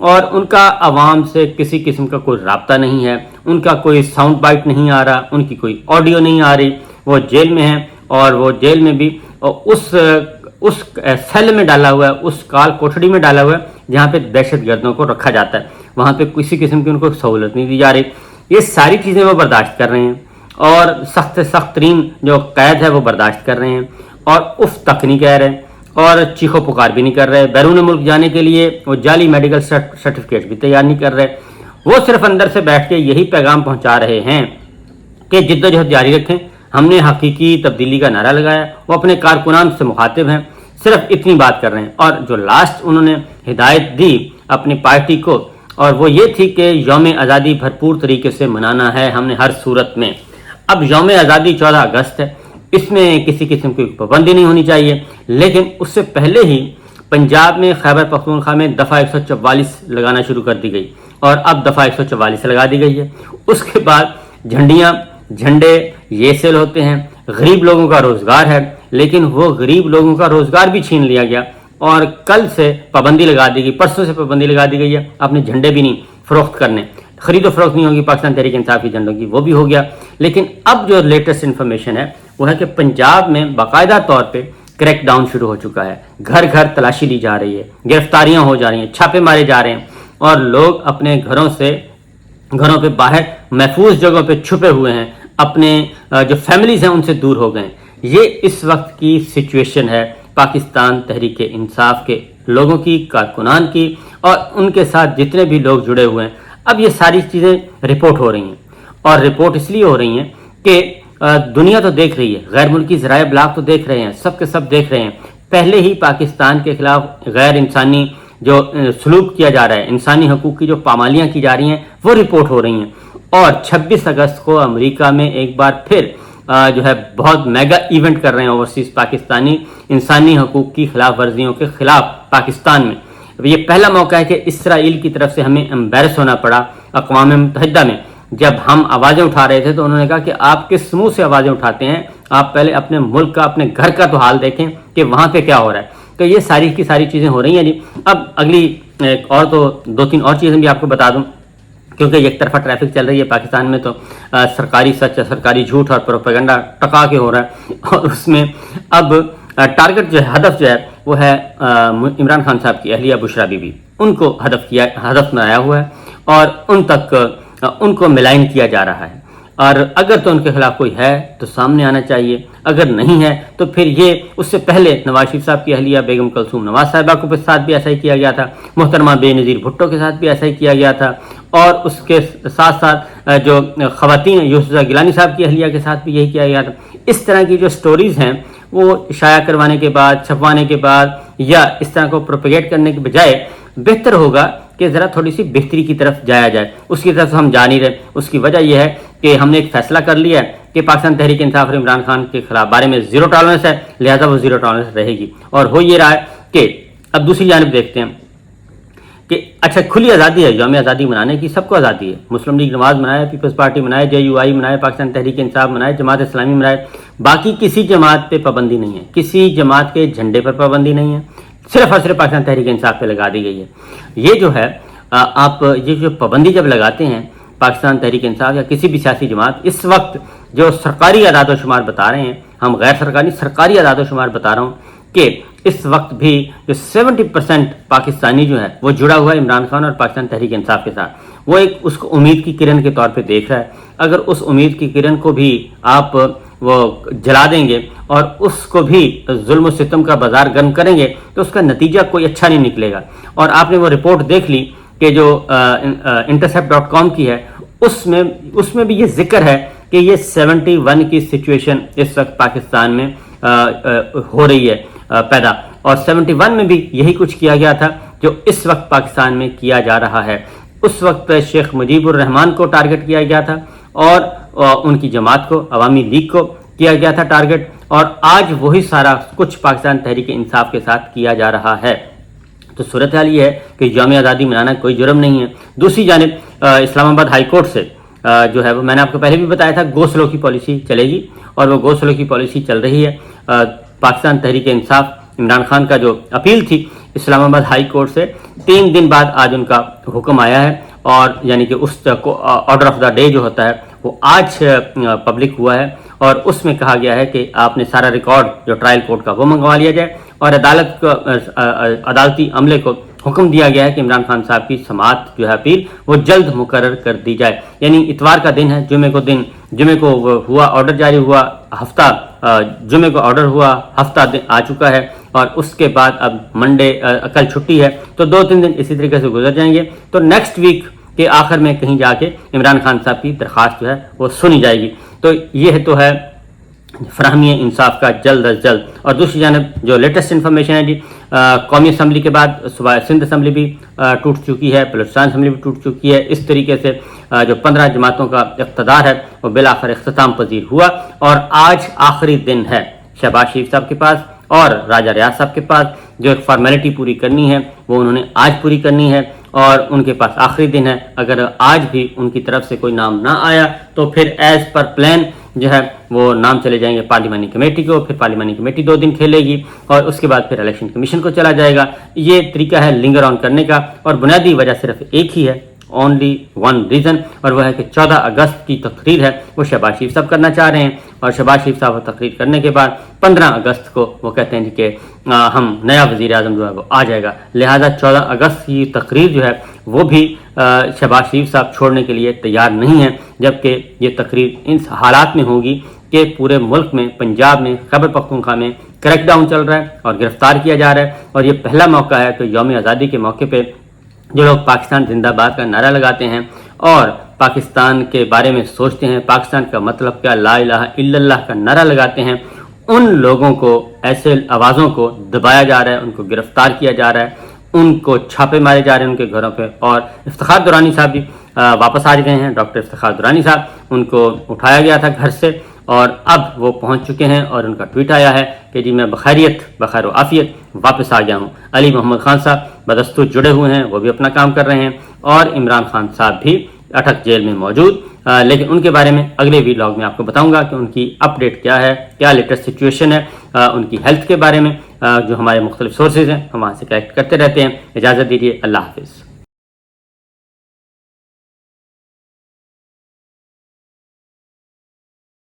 اور ان کا عوام سے کسی قسم کا کوئی رابطہ نہیں ہے، ان کا کوئی ساؤنڈ بائٹ نہیں آ رہا، ان کی کوئی آڈیو نہیں آ رہی، وہ جیل میں ہیں اور وہ جیل میں بھی اس سیل میں ڈالا ہوا ہے، اس کال کوٹڑی میں ڈالا ہوا ہے جہاں پہ دہشت گردوں کو رکھا جاتا ہے، وہاں پہ کسی قسم کی ان کو سہولت نہیں دی جا رہی۔ یہ ساری چیزیں وہ برداشت کر رہے ہیں اور سخت سے سخت ترین جو قید ہے وہ برداشت کر رہے ہیں، اور اف تک نہیں کہہ رہے اور چیخو پکار بھی نہیں کر رہے۔ بیرون ملک جانے کے لیے وہ جعلی میڈیکل سرٹیفکیٹ بھی تیار نہیں کر رہے، وہ صرف اندر سے بیٹھ کے یہی پیغام پہنچا رہے ہیں کہ جدوجہد جاری رکھیں، ہم نے حقیقی تبدیلی کا نعرہ لگایا۔ وہ اپنے کارکنان سے مخاطب ہیں، صرف اتنی بات کر رہے ہیں۔ اور جو لاسٹ انہوں نے ہدایت دی اپنی پارٹی کو، اور وہ یہ تھی کہ یوم آزادی بھرپور طریقے سے منانا ہے ہم نے ہر صورت میں۔ اب یوم آزادی 14 اگست ہے، اس میں کسی قسم کی پابندی نہیں ہونی چاہیے، لیکن اس سے پہلے ہی پنجاب میں خیبر پختونخوا میں دفعہ 144 لگانا شروع کر دی گئی، اور اب دفعہ 144 لگا دی گئی ہے۔ اس کے بعد جھنڈے یہ سیل ہوتے ہیں، غریب لوگوں کا روزگار ہے، لیکن وہ غریب لوگوں کا روزگار بھی چھین لیا گیا، اور کل سے پابندی لگا دی گئی، پرسوں سے پابندی لگا دی گئی ہے اپنے جھنڈے بھی نہیں فروخت کرنے، خرید و فروخت نہیں ہوگی پاکستان تحریک انصاف کی جھنڈوں کی، وہ بھی ہو گیا۔ لیکن اب جو لیٹسٹ انفارمیشن ہے وہ ہے کہ پنجاب میں باقاعدہ طور پہ کریک ڈاؤن شروع ہو چکا ہے، گھر گھر تلاشی لی جا رہی ہے، گرفتاریاں ہو جا رہی ہیں، چھاپے مارے جا رہے ہیں، اور لوگ اپنے گھروں پہ باہر محفوظ جگہوں پہ چھپے ہوئے ہیں، اپنے جو فیملیز ہیں ان سے دور ہو گئے ہیں۔ یہ اس وقت کی سچویشن ہے پاکستان تحریک انصاف کے لوگوں کی، کارکنان کی، اور ان کے ساتھ جتنے بھی لوگ جڑے ہوئے ہیں۔ اب یہ ساری چیزیں رپورٹ ہو رہی ہیں، اور رپورٹ اس لیے ہو رہی ہیں کہ دنیا تو دیکھ رہی ہے، غیر ملکی ذرائع ابلاغ تو دیکھ رہے ہیں، سب کے سب دیکھ رہے ہیں۔ پہلے ہی پاکستان کے خلاف غیر انسانی جو سلوک کیا جا رہا ہے، انسانی حقوق کی جو پامالیاں کی جا رہی ہیں وہ رپورٹ ہو رہی ہیں، اور 26 اگست کو امریکہ میں ایک بار پھر جو ہے بہت میگا ایونٹ کر رہے ہیں اوورسیز پاکستانی انسانی حقوق کی خلاف ورزیوں کے خلاف پاکستان میں۔ یہ پہلا موقع ہے کہ اسرائیل کی طرف سے ہمیں امبیرس ہونا پڑا اقوام متحدہ میں۔ جب ہم آوازیں اٹھا رہے تھے تو انہوں نے کہا کہ آپ کس منہ سے آوازیں اٹھاتے ہیں، آپ پہلے اپنے ملک کا، اپنے گھر کا تو حال دیکھیں کہ وہاں پہ کیا ہو رہا ہے۔ تو یہ ساری کی ساری چیزیں ہو رہی ہیں جی۔ اب اگلی ایک اور تو 2-3 اور چیزیں بھی آپ کو بتا دوں، کیونکہ ایک طرفہ ٹریفک چل رہی ہے پاکستان میں، تو سرکاری سچ، سرکاری جھوٹ اور پروپیگنڈا ٹکا کے ہو رہا ہے، اور اس میں اب ٹارگٹ جو ہے، ہدف جو ہے وہ ہے عمران خان صاحب کی اہلیہ بشرا بی بی، ان کو ہدف بنایا ہوا ہے، اور ان تک ان کو ملائن کیا جا رہا ہے، اور اگر تو ان کے خلاف کوئی ہے تو سامنے آنا چاہیے، اگر نہیں ہے تو پھر یہ اس سے پہلے نواز شریف صاحب کی اہلیہ بیگم کلثوم نواز صاحبہ کے ساتھ بھی ایسا ہی کیا گیا تھا، محترمہ بے نظیر بھٹو کے ساتھ بھی ایسا ہی کیا گیا تھا، اور اس کے ساتھ ساتھ جو خواتین یوسف گیلانی صاحب کی اہلیہ کے ساتھ بھی یہی کیا گیا تھا۔ اس طرح کی جو سٹوریز ہیں وہ شائع کروانے کے بعد، چھپوانے کے بعد، یا اس طرح کو پروپیگیٹ کرنے کے بجائے بہتر ہوگا کہ ذرا تھوڑی سی بہتری کی طرف جایا جائے۔ اس کی طرف ہم جا نہیں رہے۔ اس کی وجہ یہ ہے کہ ہم نے ایک فیصلہ کر لیا ہے کہ پاکستان تحریک انصاف اور عمران خان کے خلاف بارے میں 0 ٹالرنس ہے، لہذا وہ 0 ٹالرنس رہے گی۔ اور ہو یہ رہا ہے کہ اب دوسری جانب دیکھتے ہیں کہ اچھا کھلی آزادی ہے، یوم آزادی منانے کی سب کو آزادی ہے، مسلم لیگ نواز منائے، پیپلز پارٹی منائے، JUI منائے، پاکستان تحریک انصاف منائے، جماعت اسلامی منائے، باقی کسی جماعت پہ پابندی نہیں ہے، کسی جماعت کے جھنڈے پر پابندی نہیں ہے، صرف اور صرف پاکستان تحریک انصاف پہ لگا دی گئی ہے۔ یہ جو ہے آپ یہ جو پابندی جب لگاتے ہیں پاکستان تحریک انصاف یا کسی بھی سیاسی جماعت، اس وقت جو سرکاری اعداد و شمار بتا رہے ہیں، ہم غیر سرکاری اعداد و شمار بتا رہا ہوں کہ اس وقت بھی جو 70% پاکستانی جو ہے وہ جڑا ہوا ہے عمران خان اور پاکستان تحریک انصاف کے ساتھ، وہ ایک اس کو امید کی کرن کے طور پہ دیکھ رہا ہے۔ اگر اس امید کی کرن کو بھی آپ وہ جلا دیں گے اور اس کو بھی ظلم و ستم کا بازار گرم کریں گے تو اس کا نتیجہ کوئی اچھا نہیں نکلے گا۔ اور آپ نے وہ رپورٹ دیکھ لی کہ جو intercept.com کی ہے، اس میں بھی یہ ذکر ہے کہ یہ 71 کی سچویشن اس وقت پاکستان میں ہو رہی ہے پیدا، اور 71 میں بھی یہی کچھ کیا گیا تھا جو اس وقت پاکستان میں کیا جا رہا ہے۔ اس وقت شیخ مجیب الرحمان کو ٹارگٹ کیا گیا تھا، اور ان کی جماعت کو، عوامی لیگ کو کیا گیا تھا ٹارگٹ، اور آج وہی سارا کچھ پاکستان تحریک انصاف کے ساتھ کیا جا رہا ہے۔ تو صورتحال یہ ہے کہ یوم آزادی منانا کوئی جرم نہیں ہے۔ دوسری جانب اسلام آباد ہائی کورٹ سے جو ہے وہ میں نے آپ کو پہلے بھی بتایا تھا، گو سلو کی پالیسی چلے گی، اور وہ گو سلو کی پالیسی چل رہی ہے۔ پاکستان تحریک انصاف عمران خان کا جو اپیل تھی، اسلام آباد ہائی کورٹ سے 3 دن بعد آج ان کا حکم آیا ہے، اور یعنی کہ اس آرڈر آف دا ڈے جو ہوتا ہے وہ آج پبلک ہوا ہے، اور اس میں کہا گیا ہے کہ آپ نے سارا ریکارڈ جو ٹرائل کورٹ کا وہ منگوا لیا جائے، اور عدالتی عملے کو حکم دیا گیا ہے کہ عمران خان صاحب کی سماعت جو ہے اپیل وہ جلد مقرر کر دی جائے۔ یعنی اتوار کا دن ہے، جمعے کو ہوا آرڈر جاری ہوا، جمعے کو آرڈر ہوا، ہفتہ دن آ چکا ہے، اور اس کے بعد اب منڈے کل چھٹی ہے، تو 2-3 دن اسی طریقے سے گزر جائیں گے، تو نیکسٹ ویک کے آخر میں کہیں جا کے عمران خان صاحب کی درخواست جو ہے وہ سنی جائے گی۔ تو یہ تو ہے فراہمی انصاف کا جلد از جلد۔ اور دوسری جانب جو لیٹسٹ انفارمیشن ہے جی، قومی اسمبلی کے بعد صوبہ سندھ اسمبلی بھی ٹوٹ چکی ہے، بلوچستان اسمبلی بھی ٹوٹ چکی ہے۔ اس طریقے سے جو 15 جماعتوں کا اقتدار ہے وہ بالآخر اختتام پذیر ہوا، اور آج آخری دن ہے شہباز شریف صاحب کے پاس اور راجہ ریاض صاحب کے پاس جو ایک فارمیلٹی پوری کرنی ہے وہ انہوں نے آج پوری کرنی ہے، اور ان کے پاس آخری دن ہے۔ اگر آج بھی ان کی طرف سے کوئی نام نہ آیا تو پھر ایز پر پلان جو ہے وہ نام چلے جائیں گے پارلیمانی کمیٹی کو، پھر پارلیمانی کمیٹی 2 دن کھیلے گی، اور اس کے بعد پھر الیکشن کمیشن کو چلا جائے گا۔ یہ طریقہ ہے لنگر آن کرنے کا، اور بنیادی وجہ صرف ایک ہی ہے، اونلی ون ریزن، اور وہ ہے کہ 14 اگست کی تقریر ہے وہ شہباز شریف صاحب کرنا چاہ رہے ہیں، اور شہباز شریف صاحب تقریر کرنے کے بعد 15 اگست کو وہ کہتے ہیں کہ ہم نیا وزیر اعظم جو ہے وہ آ جائے گا، لہذا 14 اگست کی تقریر جو ہے وہ بھی شہباز شریف صاحب چھوڑنے کے لیے تیار نہیں ہیں، جبکہ یہ تقریر ان حالات میں ہوگی کہ پورے ملک میں، پنجاب میں، خیبر پختونخوا میں کریک ڈاؤن چل رہا ہے اور گرفتار کیا جا رہا ہے، اور یہ پہلا موقع ہے کہ یوم آزادی کے موقع پہ جو لوگ پاکستان زندہ باد کا نعرہ لگاتے ہیں اور پاکستان کے بارے میں سوچتے ہیں، پاکستان کا مطلب کیا، لا الہ الا اللہ کا نعرہ لگاتے ہیں، ان لوگوں کو، ایسے آوازوں کو دبایا جا رہا ہے، ان کو گرفتار کیا جا رہا ہے، ان کو چھاپے مارے جا رہے ہیں ان کے گھروں پہ۔ اور افتخار درانی صاحب بھی واپس آ گئے ہیں، ڈاکٹر افتخار درانی صاحب، ان کو اٹھایا گیا تھا گھر سے اور اب وہ پہنچ چکے ہیں، اور ان کا ٹویٹ آیا ہے کہ جی میں بخیر و عافیت واپس آ گیا ہوں۔ علی محمد خان صاحب بدستور جڑے ہوئے ہیں، وہ بھی اپنا کام کر رہے ہیں، اور عمران خان صاحب بھی اٹک جیل میں موجود، لیکن ان کے بارے میں اگلے ویلاگ میں آپ کو بتاؤں گا کہ ان کی اپڈیٹ کیا ہے، کیا لیٹسٹ سچویشن ہے ان کی ہیلتھ کے بارے میں، جو ہمارے مختلف سورسز ہیں ہم وہاں سے کلیکٹ کرتے رہتے ہیں۔ اجازت دیجیے، اللہ حافظ۔